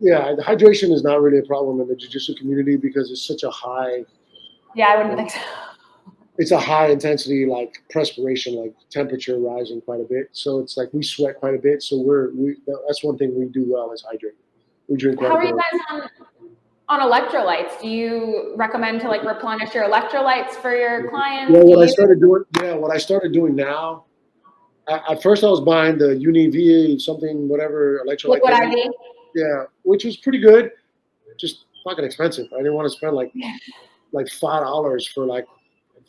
Yeah, the hydration is not really a problem in the jiu-jitsu community because it's such a high, Yeah, I wouldn't think so. it's a high intensity like perspiration, like temperature rising quite a bit. So it's like we sweat quite a bit. So that's one thing we do well is hydrate. We drink quite How a are you bit. guys on electrolytes? Do you recommend to like replenish your electrolytes for your clients? Well, Do what I you started doing now. At first, I was buying the Univa something whatever electrolyte liquid thing. IV? Yeah, which was pretty good. Just fucking expensive. I didn't want to spend like $5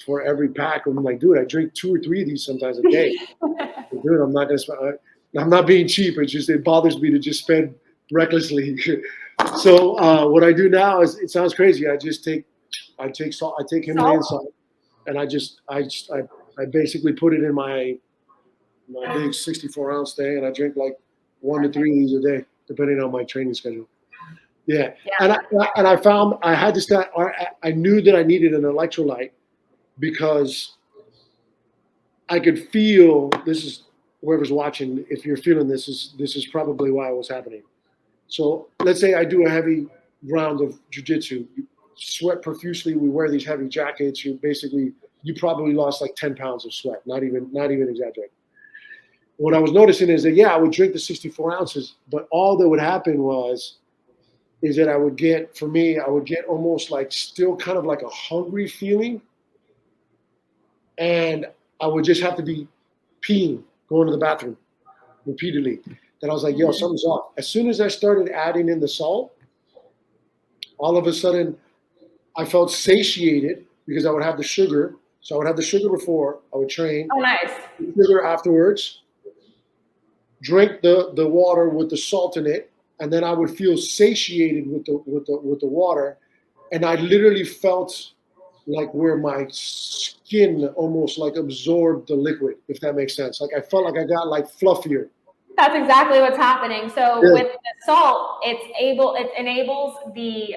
for every pack. I'm like, dude, I drink 2 or 3 of these sometimes a day. Dude, I'm not gonna spend. I'm not being cheap. It's just it bothers me to just spend recklessly. So what I do now is it sounds crazy. I take salt. I take Himalayan Salt? salt, and I basically put it in my big 64-ounce thing, and I drink like 1 to 3 of these a day, depending on my training schedule. Yeah, Yeah. and I found I had to start. I knew that I needed an electrolyte because I could feel this is whoever's watching. If you're feeling this is probably why it was happening. So let's say I do a heavy round of jujitsu, you sweat profusely. We wear these heavy jackets. You probably lost like 10 pounds of sweat. Not even exaggerating. What I was noticing is that I would drink the 64 ounces, but all that would happen is that I would get almost like still kind of like a hungry feeling, and I would just have to be peeing, going to the bathroom repeatedly. Then I was like, yo, something's off. As soon as I started adding in the salt, all of a sudden I felt satiated because I would have the sugar. So I would have the sugar before I would train, Oh, nice. sugar afterwards, drink the water with the salt in it, and then I would feel satiated with the water, and I literally felt like where my skin almost like absorbed the liquid, if that makes sense. Like I felt like I got like fluffier. That's exactly what's happening. So Yeah. with the salt, it enables the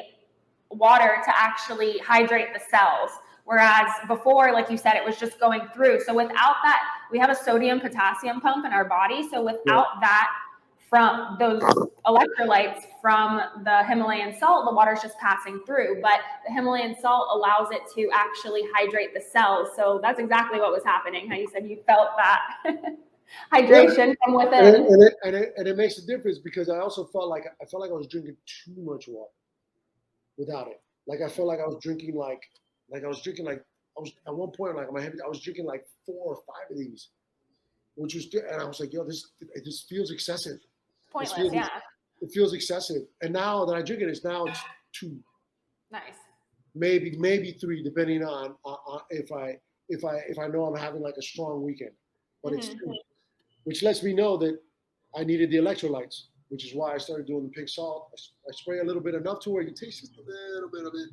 water to actually hydrate the cells. Whereas before, like you said, it was just going through. So without that, we have a sodium potassium pump in our body. So without that, from those electrolytes from the Himalayan salt, the water's just passing through. But the Himalayan salt allows it to actually hydrate the cells. So that's exactly what was happening. How you said you felt that hydration from within. And it makes a difference because I also felt like I was drinking too much water without it. Like I felt like I was drinking I was at one point like I was drinking like 4 or 5 of these, which was and I was like, yo, this feels excessive. Pointless, yeah. It feels excessive. And now that I drink it, it's 2. Nice. Maybe 3, depending on if I know I'm having like a strong weekend. But it's 2, which lets me know that I needed the electrolytes, which is why I started doing the pink salt. I spray a little bit enough to where you taste just a little bit of it.